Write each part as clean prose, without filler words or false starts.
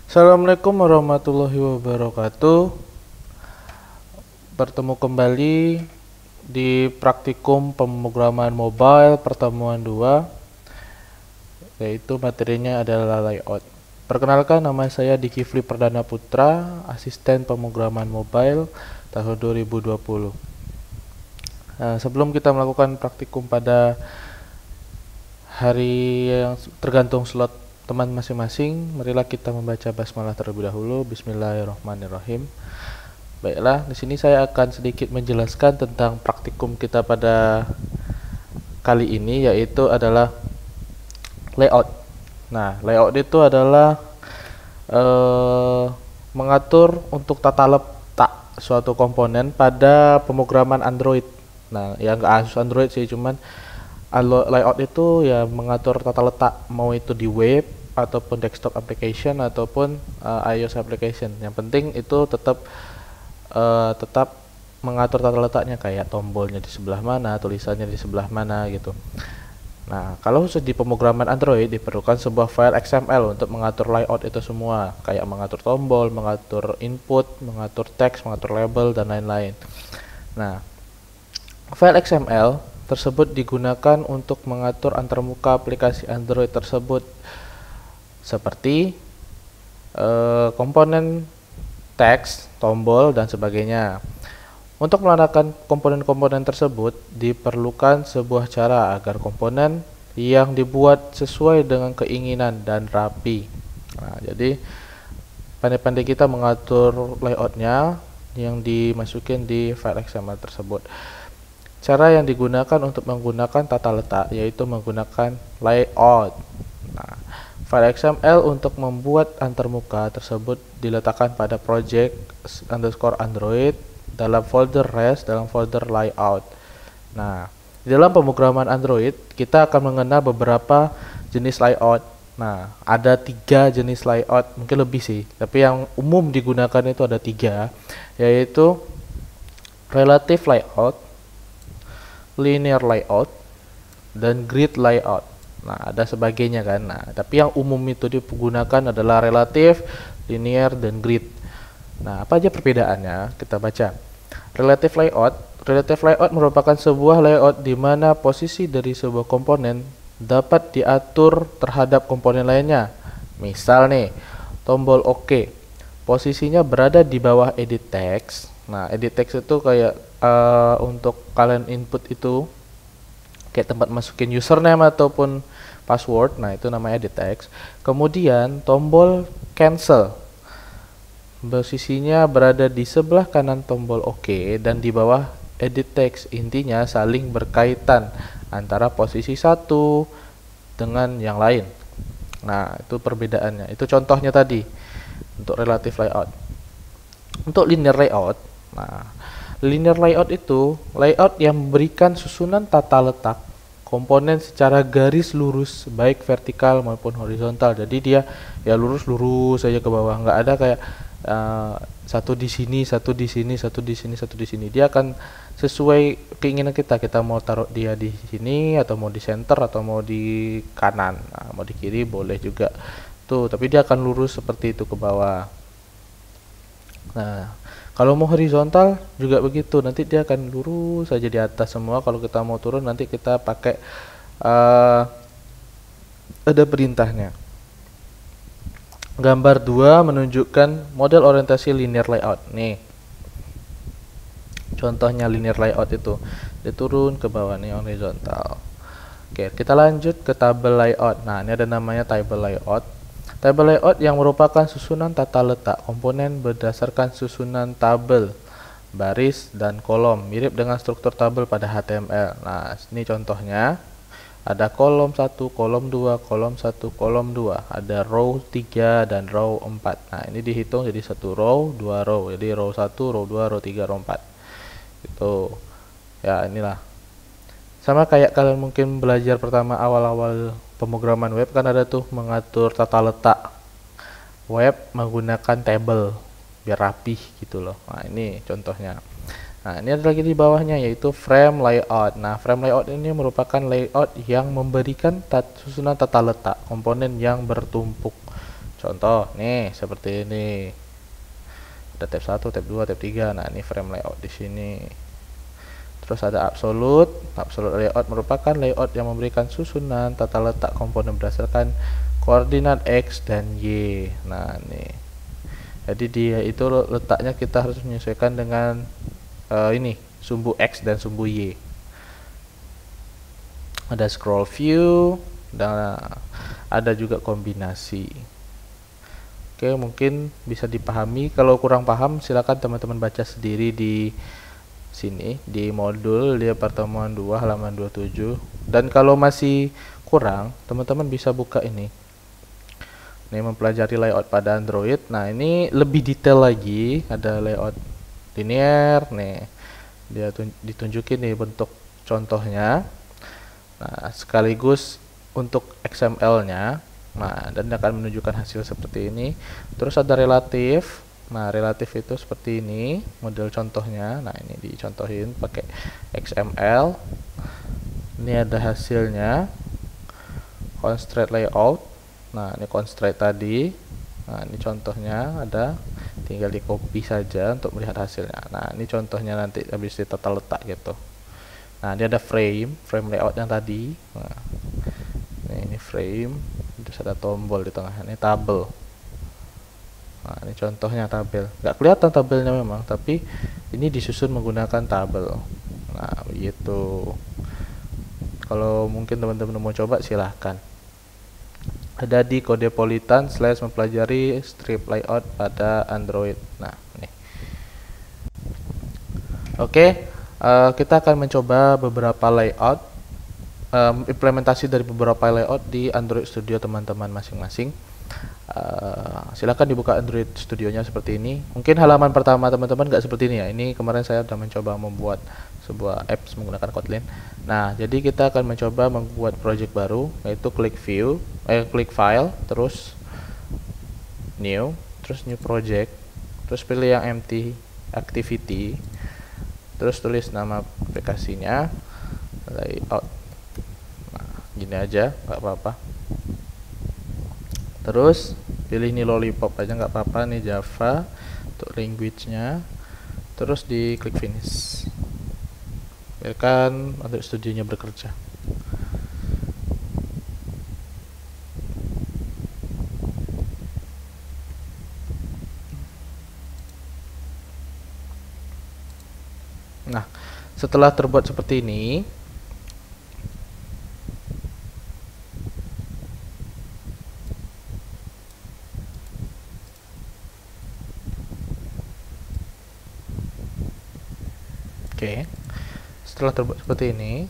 Assalamualaikum warahmatullahi wabarakatuh. Bertemu kembali di praktikum pemrograman mobile pertemuan 2, yaitu materinya adalah layout. Perkenalkan, nama saya Diki Fli Perdana Putra, asisten pemrograman mobile tahun 2020. Sebelum kita melakukan praktikum pada hari yang tergantung slot teman masing-masing, marilah kita membaca basmalah terlebih dahulu. Bismillahirrahmanirrahim. Baiklah, di sini saya akan sedikit menjelaskan tentang praktikum kita pada kali ini, yaitu adalah layout. Nah, layout itu adalah mengatur untuk tata letak suatu komponen pada pemrograman Android. Nah, ya nggak Asus Android sih, cuman layout itu ya mengatur tata letak, mau itu di web ataupun desktop application ataupun iOS application. Yang penting itu tetap mengatur tata letaknya, kayak tombolnya di sebelah mana, tulisannya di sebelah mana gitu. Nah, kalau khusus di pemrograman Android diperlukan sebuah file XML untuk mengatur layout itu semua, kayak mengatur tombol, mengatur input, mengatur teks, mengatur label, dan lain-lain. Nah, file XML tersebut digunakan untuk mengatur antarmuka aplikasi Android tersebut, seperti komponen teks, tombol, dan sebagainya. Untuk meletakkan komponen-komponen tersebut diperlukan sebuah cara agar komponen yang dibuat sesuai dengan keinginan dan rapi. Nah, jadi pandai-pandai kita mengatur layoutnya yang dimasukin di file XML tersebut. Cara yang digunakan untuk menggunakan tata letak yaitu menggunakan layout. Nah, file XML untuk membuat antarmuka tersebut diletakkan pada project _Android dalam folder res dalam folder layout. Nah, di dalam pemrograman Android kita akan mengenal beberapa jenis layout. Nah, ada 3 jenis layout, mungkin lebih sih, tapi yang umum digunakan itu ada 3, yaitu relative layout, linear layout, dan grid layout. Nah, ada sebagainya kan. Nah, tapi yang umum itu digunakan adalah relative, linear, dan grid. Nah, apa aja perbedaannya? Kita baca. Relative layout merupakan sebuah layout di mana posisi dari sebuah komponen dapat diatur terhadap komponen lainnya. Misal nih, tombol OK, posisinya berada di bawah edit text. Nah, edit text itu kayak untuk kalian input itu kayak tempat masukin username ataupun password. Nah, itu namanya edit text. Kemudian tombol cancel posisinya berada di sebelah kanan tombol OK dan di bawah edit text. Intinya saling berkaitan antara posisi satu dengan yang lain. Nah, itu perbedaannya. Itu contohnya tadi untuk relative layout. Untuk linear layout, nah, linear layout itu layout yang memberikan susunan tata letak komponen secara garis lurus, baik vertikal maupun horizontal. Jadi dia ya lurus-lurus saja ke bawah, nggak ada kayak satu di sini, satu di sini, satu di sini, satu di sini. Dia akan sesuai keinginan kita. Kita mau taruh dia di sini atau mau di center atau mau di kanan. Nah, mau di kiri boleh juga tuh, tapi dia akan lurus seperti itu ke bawah. Nah, kalau mau horizontal juga begitu, nanti dia akan lurus saja di atas semua. Kalau kita mau turun nanti kita pakai ada perintahnya. Gambar 2 menunjukkan model orientasi linear layout. Nih, contohnya linear layout itu. Dia turun ke bawah nih, horizontal. Oke, kita lanjut ke tabel layout. Nah, ini ada namanya table layout. Table layout yang merupakan susunan tata letak komponen berdasarkan susunan tabel, baris, dan kolom, mirip dengan struktur tabel pada HTML. Nah, ini contohnya. Ada kolom 1, kolom 2, kolom 1, kolom 2. Ada row 3 dan row 4. Nah, ini dihitung jadi 1 row, 2 row. Jadi row 1, row 2, row 3, row 4. Gitu. Ya, inilah. Sama kayak kalian mungkin belajar pertama awal-awal pemrograman web, kan ada tuh mengatur tata letak web menggunakan table biar rapih gitu loh. Nah, ini contohnya. Nah, ini ada lagi di bawahnya yaitu frame layout. Nah, frame layout ini merupakan layout yang memberikan susunan tata letak komponen yang bertumpuk. Contoh nih seperti ini. Ada tab 1, tab 2, tab 3. Nah, ini frame layout di sini. Terus ada absolute. Absolute layout merupakan layout yang memberikan susunan tata letak komponen berdasarkan koordinat X dan Y. Nah, nih. Jadi dia itu letaknya kita harus menyesuaikan dengan ini, sumbu X dan sumbu Y. Ada scroll view dan ada juga kombinasi. Oke, mungkin bisa dipahami. Kalau kurang paham, silakan teman-teman baca sendiri di sini di modul di pertemuan 2 halaman 27. Dan kalau masih kurang, teman-teman bisa buka ini. Ini mempelajari layout pada Android. Nah, ini lebih detail lagi. Ada layout linear. Nih, dia ditunjukin nih bentuk contohnya. Nah, sekaligus untuk XML-nya. Nah, dan akan menunjukkan hasil seperti ini. Terus ada relatif. Nah, relatif itu seperti ini model contohnya. Nah, ini dicontohin pakai XML. Ini ada hasilnya. Constraint layout. Nah, ini constraint tadi. Nah, ini contohnya ada. Tinggal di copy saja untuk melihat hasilnya. Nah, ini contohnya nanti habis ditata letak gitu. Nah, dia ada frame layout yang tadi. Nah, ini frame. Terus ada tombol di tengah, ini tabel. Nah, ini contohnya tabel. Nggak kelihatan tabelnya memang, tapi ini disusun menggunakan tabel. Nah, begitu. Kalau mungkin teman-teman mau coba, silahkan. Ada di Codepolitan / mempelajari strip layout pada Android. Nah, nih. Oke, kita akan mencoba beberapa layout. Implementasi dari beberapa layout di Android Studio teman-teman masing-masing. Silakan dibuka Android Studionya seperti ini. Mungkin halaman pertama teman-teman nggak seperti ini ya. Ini kemarin saya sudah mencoba membuat sebuah apps menggunakan Kotlin. Nah, jadi kita akan mencoba membuat project baru, yaitu klik file, terus new, terus new project, terus pilih yang empty activity, terus tulis nama aplikasinya, layout. Gini aja, nggak apa-apa. Terus pilih ini lollipop aja, nggak apa-apa. Nih Java untuk language-nya. Terus di klik finish. Biarkan Android Studio-nya bekerja. Nah, setelah terbuat seperti ini, oke, setelah terbuat seperti ini,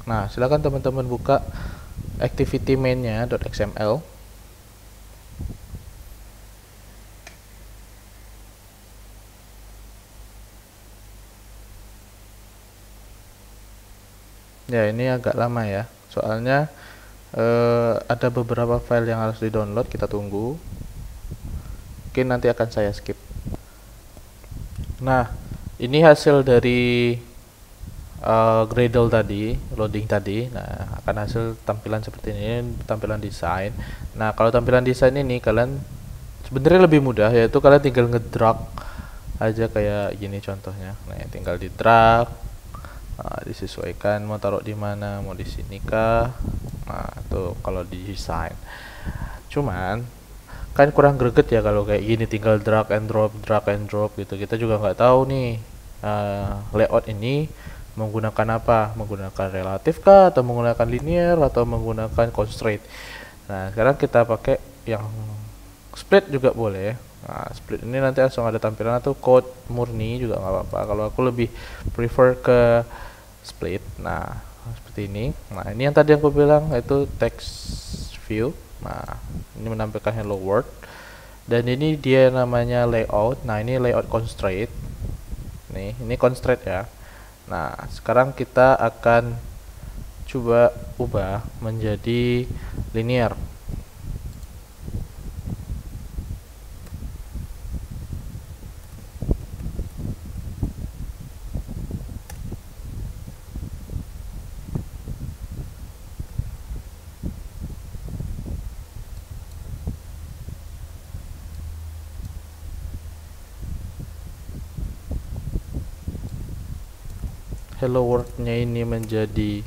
nah silakan teman-teman buka activity main-nya .xml. Ya, ini agak lama ya, soalnya ada beberapa file yang harus di-download. Kita tunggu. Mungkin nanti akan saya skip. Nah, ini hasil dari Gradle tadi, loading tadi. Nah, akan hasil tampilan seperti ini, tampilan desain. Nah, kalau tampilan desain ini kalian sebenarnya lebih mudah, yaitu kalian tinggal ngedrag aja kayak gini contohnya. Nah, tinggal di drag, disesuaikan mau taruh di mana, mau di sini kah. Nah, itu kalau di desain. Cuman kan kurang greget ya kalau kayak gini tinggal drag and drop gitu. Kita juga nggak tahu nih layout ini menggunakan apa, menggunakan relatif kah, atau menggunakan linear, atau menggunakan constraint. Nah, sekarang kita pakai yang split juga boleh. Nah, split ini nanti langsung ada tampilan atau code murni juga nggak apa-apa. Kalau aku lebih prefer ke split. Nah, seperti ini. Nah, ini yang tadi aku bilang yaitu text view. Nah, ini menampilkan hello world. Dan ini dia namanya layout. Nah, ini layout constraint. Nih, ini constraint ya. Nah, sekarang kita akan coba ubah menjadi linear. hello world-nya ini menjadi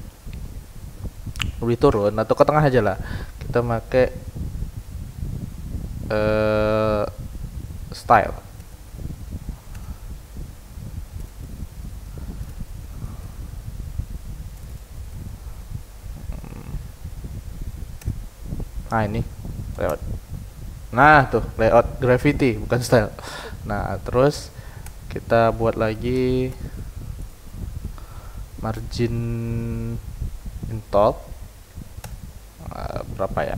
lebih turun atau ke tengah aja lah, kita pakai style. Nah ini layout. Nah tuh layout gravity bukan style. Nah terus kita buat lagi margin in top. Berapa ya,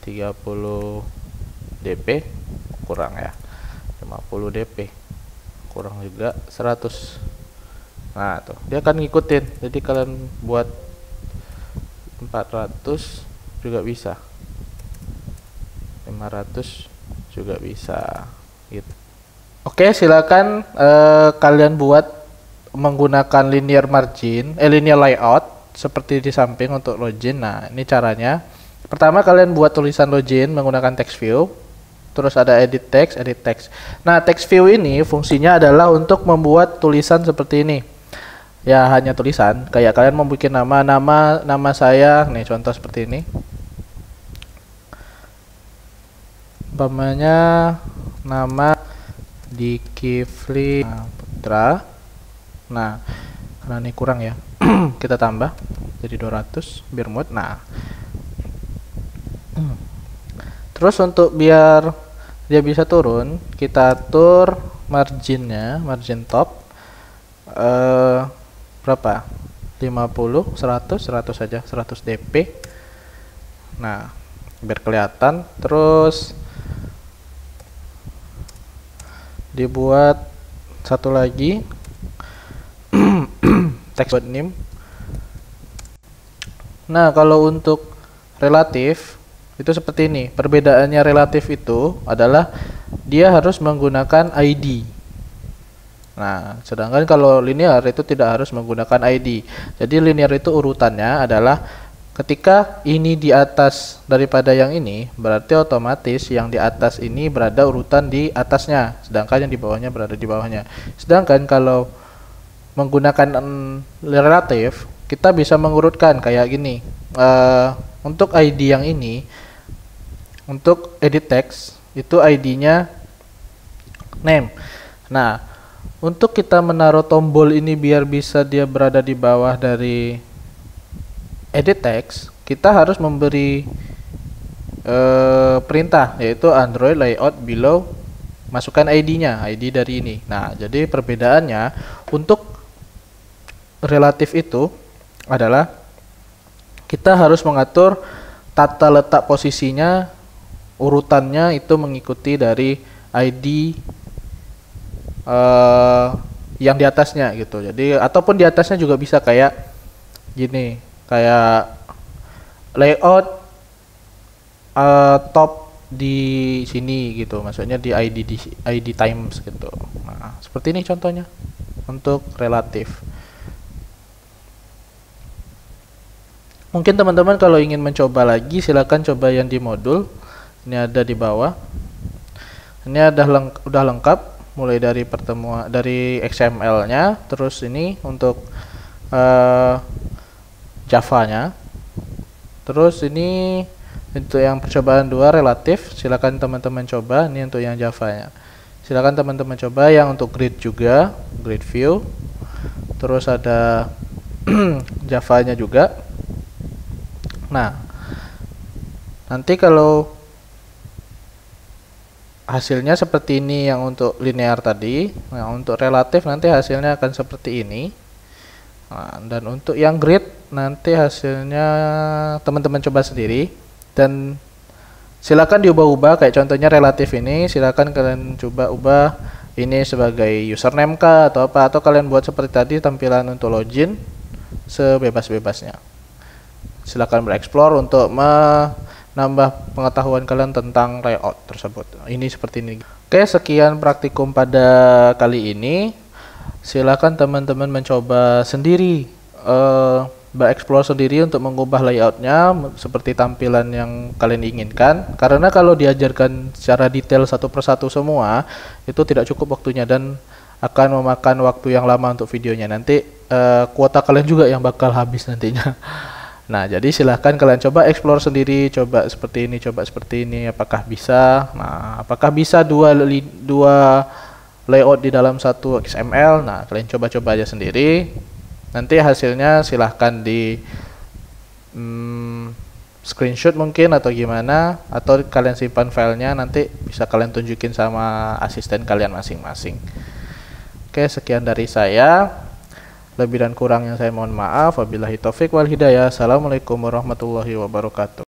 30 dp kurang ya, 50 dp kurang juga 100. Nah tuh dia akan ngikutin, jadi kalian buat 400 juga bisa, 500 juga bisa gitu. Oke, silakan kalian buat menggunakan linear margin, linear layout seperti di samping untuk login. Nah ini caranya. Pertama kalian buat tulisan login menggunakan text view, terus ada edit text, edit text. Nah text view ini fungsinya adalah untuk membuat tulisan seperti ini. Ya hanya tulisan, kayak kalian membuat nama saya, nih contoh seperti ini. Umpamanya nama Dikifli Putra. Nah karena ini kurang ya, kita tambah jadi 200 biar muat. Nah terus untuk biar dia bisa turun, kita atur marginnya, margin top berapa, 50, 100 saja, 100 dp. Nah biar kelihatan. Terus dibuat satu lagi text name. Nah kalau untuk relatif itu seperti ini. Perbedaannya relatif itu adalah dia harus menggunakan ID. Nah sedangkan kalau linear itu tidak harus menggunakan ID. Jadi linear itu urutannya adalah ketika ini di atas daripada yang ini, berarti otomatis yang di atas ini berada urutan di atasnya, sedangkan yang di bawahnya berada di bawahnya. Sedangkan kalau menggunakan relatif, kita bisa mengurutkan kayak gini. Untuk ID yang ini, untuk edit text itu ID-nya name. Nah untuk kita menaruh tombol ini biar bisa dia berada di bawah dari edit text, kita harus memberi perintah, yaitu Android layout below, masukkan ID-nya, ID dari ini. Nah jadi perbedaannya untuk relatif itu adalah kita harus mengatur tata letak posisinya, urutannya itu mengikuti dari ID yang di atasnya gitu. Jadi ataupun di atasnya juga bisa kayak gini, kayak layout top di sini gitu, maksudnya di ID times gitu. Nah seperti ini contohnya untuk relatif. Mungkin teman-teman kalau ingin mencoba lagi, silakan coba yang di modul. Ini ada di bawah. Ini udah lengkap, mulai dari pertemuan dari XML-nya, terus ini untuk Java-nya. Terus ini untuk yang percobaan 2 relatif, silakan teman-teman coba. Ini untuk yang Java-nya. Silakan teman-teman coba yang untuk grid juga, grid view. Terus ada Java-nya juga. Nah, nanti kalau hasilnya seperti ini yang untuk linear tadi, nah untuk relatif nanti hasilnya akan seperti ini. Nah, dan untuk yang grid nanti hasilnya teman-teman coba sendiri, dan silakan diubah-ubah. Kayak contohnya relatif ini, silakan kalian coba ubah ini sebagai username kah atau apa, atau kalian buat seperti tadi tampilan untuk login sebebas-bebasnya. Silakan bereksplor untuk menambah pengetahuan kalian tentang layout tersebut. Ini seperti ini. Oke, sekian praktikum pada kali ini. Silakan teman-teman mencoba sendiri, bereksplor sendiri untuk mengubah layoutnya seperti tampilan yang kalian inginkan. Karena kalau diajarkan secara detail satu persatu semua, itu tidak cukup waktunya dan akan memakan waktu yang lama untuk videonya. Nanti kuota kalian juga yang bakal habis nantinya. Nah, jadi silahkan kalian coba explore sendiri, coba seperti ini, coba seperti ini, apakah bisa. Nah, apakah bisa dua layout di dalam satu XML. Nah, kalian coba-coba aja sendiri. Nanti hasilnya silahkan di screenshot mungkin atau gimana, atau kalian simpan filenya, nanti bisa kalian tunjukin sama asisten kalian masing-masing. Oke, sekian dari saya. Lebih dan kurangnya saya mohon maaf. Wabillahi taufik wal hidayah. Assalamualaikum warahmatullahi wabarakatuh.